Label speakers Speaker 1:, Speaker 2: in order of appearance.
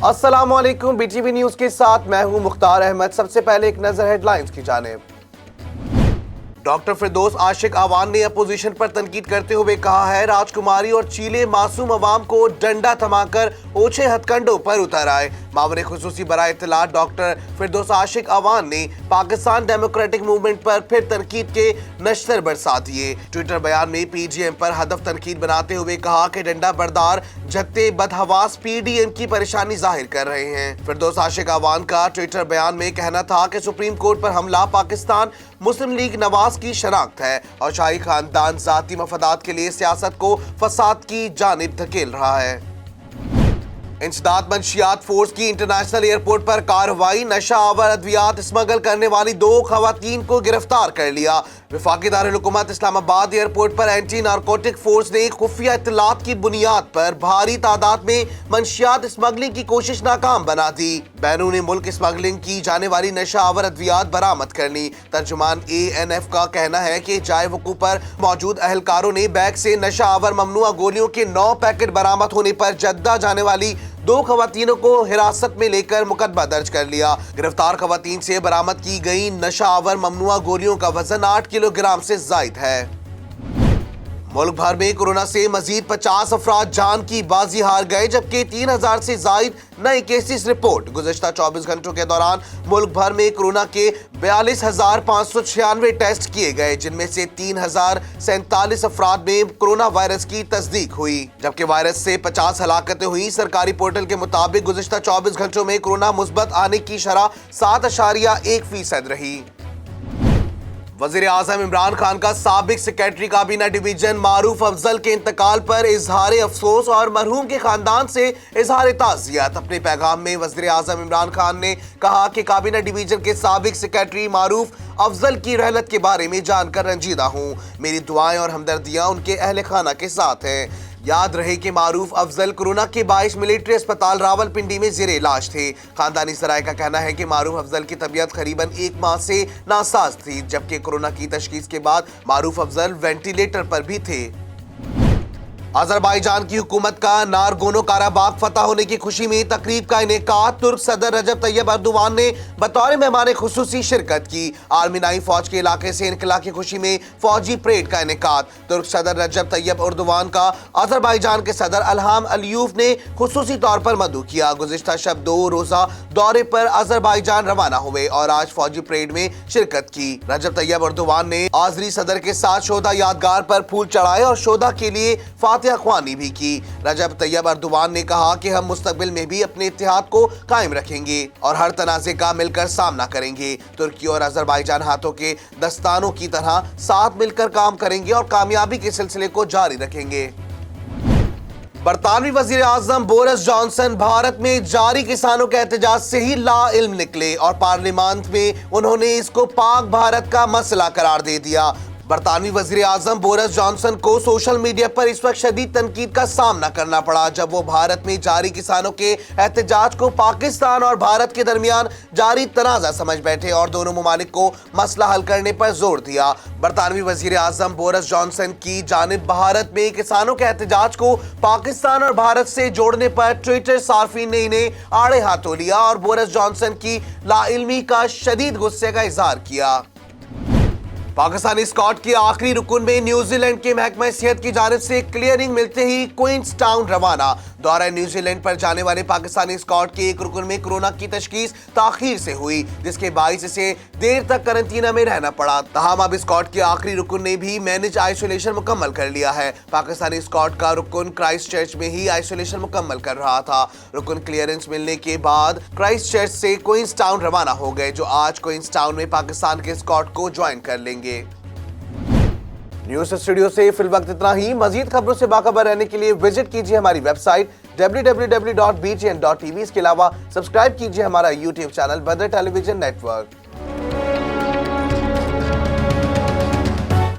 Speaker 1: السلام علیکم، B T V news کے ساتھ میں ہوں مختار احمد۔ سب سے پہلے ایک نظر ہیڈ لائنز کی جانب۔ ڈاکٹر فردوس عاشق اعوان نے اپوزیشن پر تنقید کرتے ہوئے کہا ہے راج کماری اور چیلے معصوم عوام کو ڈنڈا تھما کر اوچھے ہتھ کنڈوں پر اتر آئے۔ ماور خصوصی برائے اطلاعات ڈاکٹر فردوس عاشق اعوان نے پاکستان ڈیموکریٹک موومنٹ پر پھر تنقید کے نشتر برسا دیے۔ ٹویٹر بیان میں پی ڈی ایم پر ہدف تنقید بناتے ہوئے کہا کہ ڈنڈا بردار جھگتے بدحواس پی ڈی ایم کی پریشانی ظاہر کر رہے ہیں۔ فردوس عاشق اعوان کا ٹویٹر بیان میں کہنا تھا کہ سپریم کورٹ پر حملہ پاکستان مسلم لیگ نواز کی شناخت ہے اور شاہی خاندان ذاتی مفادات کے لیے سیاست کو فساد کی جانب دھکیل رہا ہے۔ انسداد منشیات فورس کی انٹرنیشنل ایئرپورٹ پر کارروائی، نشہ آور ادویات اسمگل کرنے والی 2 خواتین کو گرفتار کر لیا۔ وفاقی دارالحکومت اسلام آباد ایئرپورٹ پر اینٹی نارکوٹک فورس نے خفیہ اطلاعات کی بنیاد پر بھاری تعداد میں منشیات اسمگلنگ کی کوشش ناکام بنا دی۔ بیرون ملک اسمگلنگ کی جانے والی نشہ آور ادویات برآمد کر لی۔ ترجمان ANF کا کہنا ہے کہ جائے وقوع پر موجود اہلکاروں نے بیگ سے نشہ آور ممنوعہ گولیوں کے 9 پیکٹ برآمد ہونے پر جدہ جانے والی 2 خواتینوں کو حراست میں لے کر مقدمہ درج کر لیا۔ گرفتار خواتین سے برآمد کی گئی نشہ آور ممنوعہ گولیوں کا وزن 8 کلو گرام سے زائد ہے۔ ملک بھر میں کورونا سے مزید 50 افراد جان کی بازی ہار گئے، جبکہ 3000 سے زائد نئے کیسز رپورٹ۔ گزشتہ 24 گھنٹوں کے دوران ملک بھر میں کورونا کے 42596 ٹیسٹ کیے گئے، جن میں سے 3047 افراد میں کورونا وائرس کی تصدیق ہوئی، جبکہ وائرس سے 50 ہلاکتیں ہوئی۔ سرکاری پورٹل کے مطابق گزشتہ 24 گھنٹوں میں کورونا مثبت آنے کی شرح 7.1% رہی۔ وزیر اعظم عمران خان کا سابق سیکرٹری کابینہ ڈویژن معروف افضل کے انتقال پر اظہار افسوس اور مرحوم کے خاندان سے اظہار تعزیت۔ اپنے پیغام میں وزیر اعظم عمران خان نے کہا کہ کابینہ ڈویژن کے سابق سیکرٹری معروف افضل کی رحلت کے بارے میں جان کر رنجیدہ ہوں۔ میری دعائیں اور ہمدردیاں ان کے اہل خانہ کے ساتھ ہیں۔ یاد رہے کہ معروف افضل کورونا کے باعث ملٹری اسپتال راولپنڈی میں زیر علاج تھے۔ خاندانی ذرائع کا کہنا ہے کہ معروف افضل کی طبیعت قریباً 1 ماہ سے ناساز تھی، جبکہ کورونا کی تشخیص کے بعد معروف افضل وینٹی لیٹر پر بھی تھے۔ آذربائیجان کی حکومت کا نارگونو کاراباغ فتح ہونے کی خوشی میں تقریب کا انعقاد۔ ترک صدر رجب طیب اردوان نے بطور مہمان خصوصی شرکت کی۔ آرمینائی فوج کے علاقے سے انخلا کی خوشی میں فوجی پریڈ کا انعقاد۔ ترک صدر رجب طیب اردوان کا آذربائیجان کے صدر الہام علیوف نے خصوصی طور پر مدعو کیا۔ گزشتہ شب 2 روزہ دورے پر آذربائیجان روانہ ہوئے اور آج فوجی پریڈ میں شرکت کی۔ رجب طیب اردوان نے آذری صدر کے ساتھ شودا یادگار پر پھول چڑھائے اور شودا کے لیے فاتحہ خوانی بھی کی۔ رجب طیب اردوان نے کہا کہ ہم مستقبل میں بھی اپنے اتحاد کو قائم رکھیں گے اور ہر تنازع کا مل کر سامنا کریں گے۔ ترکی اور آذربائیجان ہاتھوں کے دستانوں کی طرح ساتھ مل کر کام کریں گے اور کامیابی کے سلسلے کو جاری رکھیں گے۔ برطانوی وزیر اعظم بورس جانسن بھارت میں جاری کسانوں کے احتجاج سے ہی لا علم نکلے اور پارلیمان میں انہوں نے اس کو پاک بھارت کا مسئلہ قرار دے دیا۔ برطانوی وزیر اعظم بورس جانسن کو سوشل میڈیا پر اس وقت شدید تنقید کا سامنا کرنا پڑا جب وہ بھارت میں جاری کسانوں کے احتجاج کو پاکستان اور بھارت کے درمیان جاری تنازع سمجھ بیٹھے اور دونوں ممالک کو مسئلہ حل کرنے پر زور دیا۔ برطانوی وزیر اعظم بورس جانسن کی جانب بھارت میں کسانوں کے احتجاج کو پاکستان اور بھارت سے جوڑنے پر ٹویٹر صارفین نے انہیں آڑے ہاتھوں لیا اور بورس جانسن کی لا علمی کا شدید غصے کا اظہار کیا۔ پاکستانی اسکواڈ کے آخری رکن میں نیوزی لینڈ کے محکمہ صحت کی جانب سے کلیئرنگ ملتے ہی کوئنز ٹاؤن روانہ۔ دورہ نیوزی لینڈ پر جانے والے پاکستانی اسکواڈ کے ایک رکن میں کورونا کی تشخیص تاخیر سے ہوئی، جس کے باعث اسے دیر تک قرنطینہ میں رہنا پڑا۔ تاہم اب اسکواڈ کے آخری رکن نے بھی مینج آئسولیشن مکمل کر لیا ہے۔ پاکستانی اسکواڈ کا رکن کرائسٹ چرچ میں ہی آئسولیشن مکمل کر رہا تھا۔ رکن کلیئرنس ملنے کے بعد کرائسٹ چرچ سے کوئنز ٹاؤن روانہ ہو گئے، جو آج کوئنز ٹاؤن میں پاکستان کے اسکواڈ کو جوائن کر لیں گے۔ نیوز اسٹوڈیو سے فی الوقت اتنا ہی۔ مزید خبروں سے باخبر رہنے کے لیے وزٹ کیجیے ہماری ویب سائٹ www.btn.tv۔ اس کے علاوہ سبسکرائب کیجیے ہمارا یوٹیوب چینل بدر ٹیلی ویژن نیٹ ورک۔